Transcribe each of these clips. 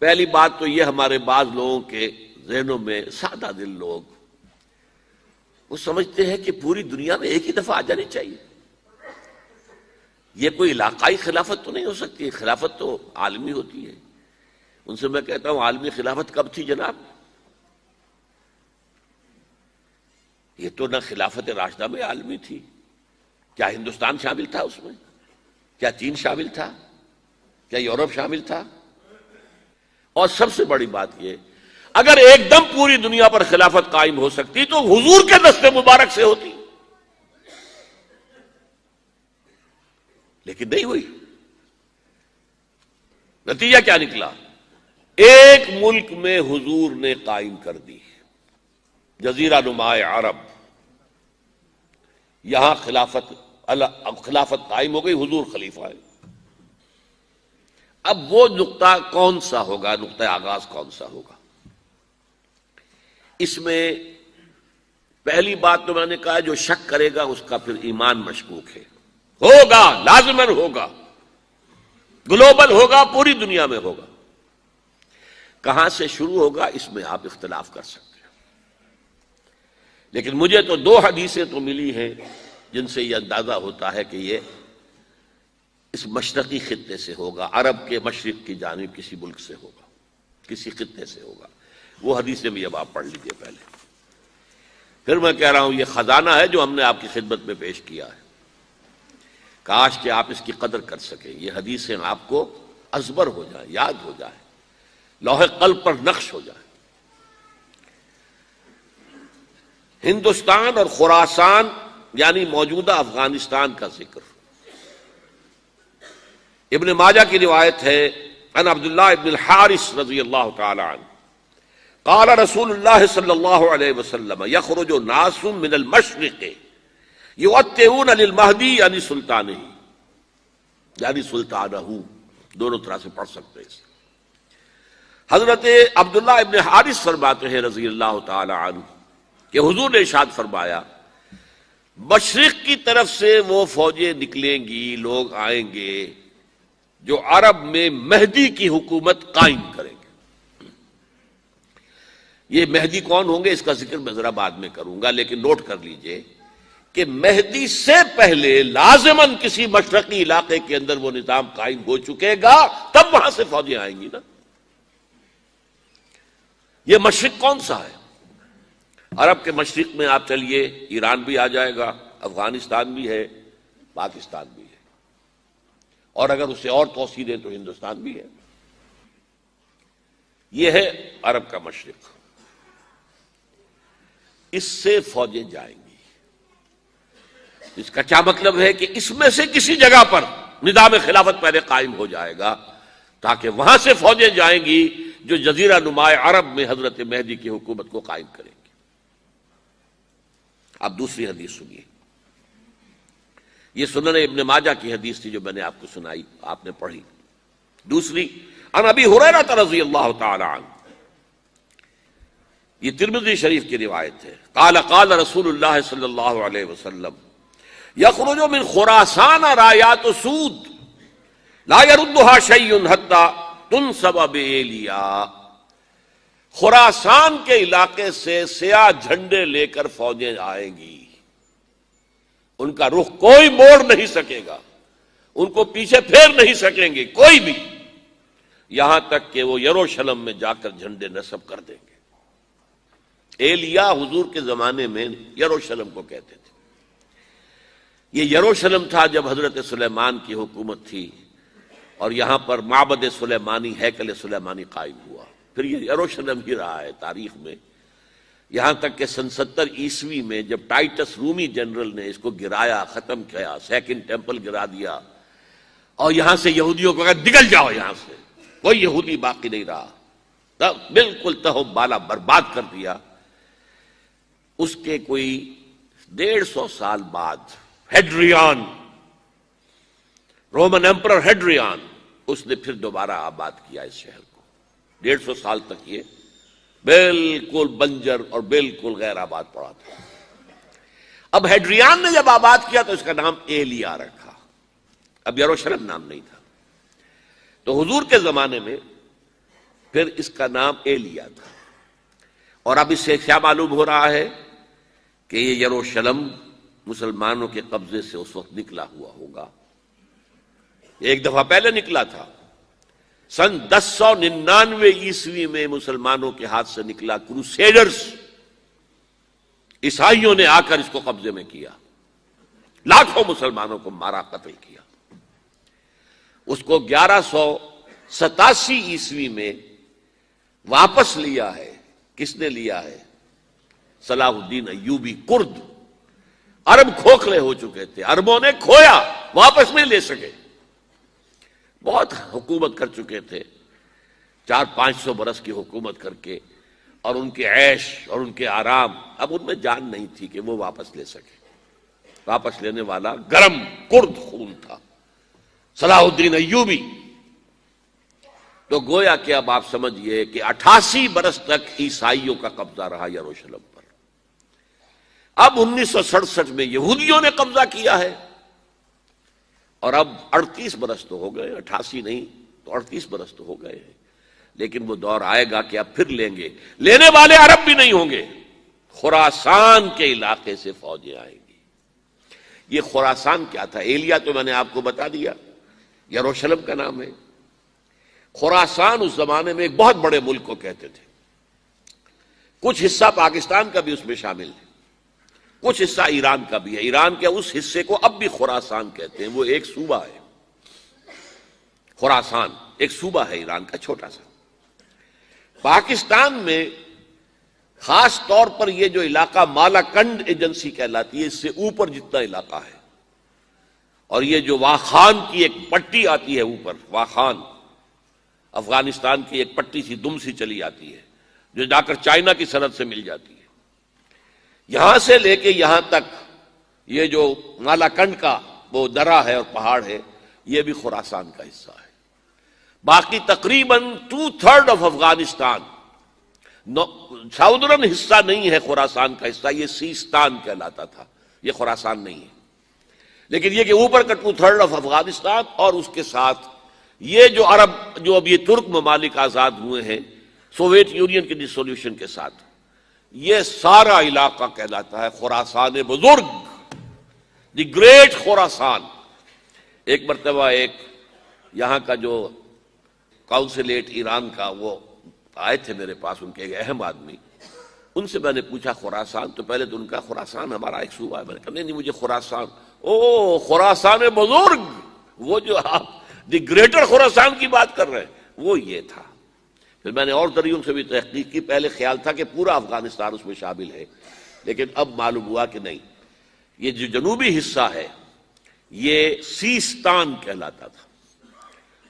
پہلی بات تو یہ ہمارے بعض لوگوں کے ذہنوں میں سادہ دل لوگ وہ سمجھتے ہیں کہ پوری دنیا میں ایک ہی دفعہ آ جانی چاہیے. یہ کوئی علاقائی خلافت تو نہیں ہو سکتی، خلافت تو عالمی ہوتی ہے. ان سے میں کہتا ہوں عالمی خلافت کب تھی جناب؟ یہ تو نہ خلافت راشدہ میں عالمی تھی. کیا ہندوستان شامل تھا اس میں؟ کیا چین شامل تھا؟ کیا یورپ شامل تھا؟ اور سب سے بڑی بات یہ، اگر ایک دم پوری دنیا پر خلافت قائم ہو سکتی تو حضور کے دست مبارک سے ہوتی، لیکن نہیں ہوئی. نتیجہ کیا نکلا؟ ایک ملک میں حضور نے قائم کر دی، جزیرہ نما عرب، یہاں خلافت قائم ہو گئی، حضور خلیفہ ہے. اب وہ نقطہ کون سا ہوگا، نقطہ آغاز کون سا ہوگا؟ اس میں پہلی بات تو میں نے کہا جو شک کرے گا اس کا پھر ایمان مشکوک ہے. ہوگا، لازماً ہوگا، گلوبل ہوگا، پوری دنیا میں ہوگا. کہاں سے شروع ہوگا اس میں آپ اختلاف کر سکتے ہیں، لیکن مجھے تو دو حدیثیں تو ملی ہیں جن سے یہ اندازہ ہوتا ہے کہ یہ اس مشرقی خطے سے ہوگا، عرب کے مشرق کی جانب کسی ملک سے ہوگا، کسی خطے سے ہوگا. وہ حدیثیں بھی اب آپ پڑھ لیجئے پہلے. پھر میں کہہ رہا ہوں یہ خزانہ ہے جو ہم نے آپ کی خدمت میں پیش کیا ہے، کاش کہ آپ اس کی قدر کر سکیں. یہ حدیثیں آپ کو ازبر ہو جائیں، یاد ہو جائیں، لوح قلب پر نقش ہو جائیں. ہندوستان اور خراسان یعنی موجودہ افغانستان کا ذکر. ابن ماجہ کی روایت ہے عن عبداللہ ابن الحارث رضی اللہ تعالی عنہ قال رسول اللہ صلی اللہ علیہ وسلم یخرج ناس من المشرق یؤتئون للمہدی یعنی سلطانہ، یعنی سلطانہ، دونوں طرح سے پڑھ سکتے ہیں. حضرت عبداللہ ابن حارث فرماتے ہیں رضی اللہ تعالی عنہ کہ حضور نے ارشاد فرمایا مشرق کی طرف سے وہ فوجیں نکلیں گی، لوگ آئیں گے جو عرب میں مہدی کی حکومت قائم کریں گے. یہ مہدی کون ہوں گے اس کا ذکر میں ذرا بعد میں کروں گا، لیکن نوٹ کر لیجئے کہ مہدی سے پہلے لازماً کسی مشرقی علاقے کے اندر وہ نظام قائم ہو چکے گا، تب وہاں سے فوجیں آئیں گی نا. یہ مشرق کون سا ہے؟ عرب کے مشرق میں آپ چلیے ایران بھی آ جائے گا، افغانستان بھی ہے، پاکستان بھی ہے، اور اگر اسے اور توسیع دیں تو ہندوستان بھی ہے. یہ ہے عرب کا مشرق. اس سے فوجیں جائیں گی. اس کا کیا مطلب ہے کہ اس میں سے کسی جگہ پر نظام خلافت پہلے قائم ہو جائے گا تاکہ وہاں سے فوجیں جائیں گی جو جزیرہ نما عرب میں حضرت مہدی کی حکومت کو قائم کریں گی. اب دوسری حدیث سنیے. یہ سنن ابن ماجہ کی حدیث تھی جو میں نے آپ کو سنائی، آپ نے پڑھی. دوسری عن ابی ہریرہ رضی اللہ تعالی عنہ، یہ ترمذی شریف کی روایت ہے. قال قال رسول اللہ صلی اللہ علیہ وسلم یخرج من خراسان رایات سود لا يردها شیء حتی تنصب بایلیا. خراسان کے علاقے سے سیاہ جھنڈے لے کر فوجیں آئیں گی، ان کا رخ کوئی موڑ نہیں سکے گا، ان کو پیچھے پھیر نہیں سکیں گے کوئی بھی، یہاں تک کہ وہ یروشلم میں جا کر جھنڈے نصب کر دیں گے. ایلیا حضور کے زمانے میں یروشلم کو کہتے تھے. یہ یروشلم تھا جب حضرت سلیمان کی حکومت تھی اور یہاں پر معبد سلیمانی، ہیکل سلیمانی قائم ہوا. پھر یہ یروشلم ہی رہا ہے تاریخ میں، یہاں تک کہ سن 70 عیسوی میں جب ٹائٹس رومی جنرل نے اس کو گرایا، ختم کیا، سیکنڈ ٹیمپل گرا دیا اور یہاں سے یہودیوں کو کہا نکل جاؤ، یہاں سے کوئی یہودی باقی نہیں رہا، بالکل تہو بالا برباد کر دیا. اس کے کوئی 150 سال بعد ہیڈریان، رومن ایمپرر ہیڈریان، اس نے پھر دوبارہ آباد کیا اس شہر کو. 150 سال تک یہ بالکل بنجر اور بالکل غیر آباد پڑا تھا. اب ہیڈریان نے جب آباد کیا تو اس کا نام ایلیا رکھا، اب یروشلم نام نہیں تھا. تو حضور کے زمانے میں پھر اس کا نام ایلیا تھا. اور اب اس سے کیا معلوم ہو رہا ہے کہ یہ یروشلم مسلمانوں کے قبضے سے اس وقت نکلا ہوا ہوگا. ایک دفعہ پہلے نکلا تھا، سن 1099 عیسوی میں مسلمانوں کے ہاتھ سے نکلا. کروسیڈرز، عیسائیوں نے آ کر اس کو قبضے میں کیا، لاکھوں مسلمانوں کو مارا، قتل کیا. اس کو 1187 عیسوی میں واپس لیا ہے. کس نے لیا ہے؟ صلاح الدین ایوبی. کرد، عرب کھوکھلے ہو چکے تھے، عربوں نے کھویا، واپس نہیں لے سکے. بہت حکومت کر چکے تھے، 400-500 برس کی حکومت کر کے، اور ان کے عیش اور ان کے آرام، اب ان میں جان نہیں تھی کہ وہ واپس لے سکے. واپس لینے والا گرم کرد خون تھا، صلاح الدین ایوبی. تو گویا کہ اب آپ سمجھئے کہ 88 برس تک عیسائیوں کا قبضہ رہا یروشلم پر. اب 1967 میں یہودیوں نے قبضہ کیا ہے، اور اب 38 برس تو ہو گئے، 88 نہیں تو 38 برس تو ہو گئے ہیں. لیکن وہ دور آئے گا کہ اب پھر لیں گے. لینے والے عرب بھی نہیں ہوں گے، خراسان کے علاقے سے فوجیں آئیں گی. یہ خراسان کیا تھا؟ ایلیا تو میں نے آپ کو بتا دیا، یروشلم کا نام ہے. خراسان اس زمانے میں ایک بہت بڑے ملک کو کہتے تھے. کچھ حصہ پاکستان کا بھی اس میں شامل ہے، کچھ حصہ ایران کا بھی ہے. ایران کے اس حصے کو اب بھی خراسان کہتے ہیں. وہ ایک صوبہ ہے، خراسان ایک صوبہ ہے ایران کا، چھوٹا سا. پاکستان میں خاص طور پر یہ جو علاقہ مالاکنڈ ایجنسی کہلاتی ہے، اس سے اوپر جتنا علاقہ ہے، اور یہ جو واخان کی ایک پٹی آتی ہے اوپر، واخان افغانستان کی ایک پٹی سی دم سی چلی آتی ہے جو جا کر چائنا کی سرحد سے مل جاتی ہے. یہاں سے لے کے یہاں تک یہ جو مالاکنڈ کا وہ درہ ہے اور پہاڑ ہے، یہ بھی خراسان کا حصہ ہے. باقی تقریباً 2/3 آف افغانستان ساؤدرن حصہ نہیں ہے خراسان کا حصہ، یہ سیستان کہلاتا تھا، یہ خراسان نہیں ہے. لیکن یہ کہ اوپر کا 2/3 آف افغانستان، اور اس کے ساتھ یہ جو عرب، جو اب یہ ترک ممالک آزاد ہوئے ہیں سوویت یونین کی ڈسولوشن کے ساتھ، یہ سارا علاقہ کہلاتا ہے خراسان بزرگ، دی گریٹ خراسان. ایک مرتبہ ایک یہاں کا جو کاؤنسلیٹ ایران کا، وہ آئے تھے میرے پاس، ان کے ایک اہم آدمی. ان سے میں نے پوچھا خراسان، تو پہلے تو ان کا خراسان ہمارا ایک صوبہ ہے. میں نے کہا نہیں مجھے خراسان، او خراسان بزرگ، وہ جو آپ دی گریٹر خراسان کی بات کر رہے ہیں، وہ یہ تھا. پھر میں نے اور ذریعوں سے بھی تحقیق کی. پہلے خیال تھا کہ پورا افغانستان اس میں شامل ہے، لیکن اب معلوم ہوا کہ نہیں، یہ جو جنوبی حصہ ہے یہ سیستان کہلاتا تھا.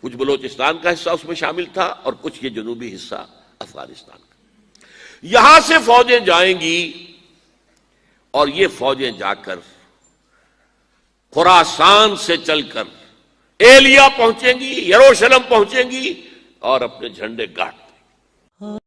کچھ بلوچستان کا حصہ اس میں شامل تھا، اور کچھ یہ جنوبی حصہ افغانستان کا. یہاں سے فوجیں جائیں گی، اور یہ فوجیں جا کر خراسان سے چل کر ایلیا پہنچیں گی، یروشلم پہنچیں گی، اور اپنے جھنڈے گاڑ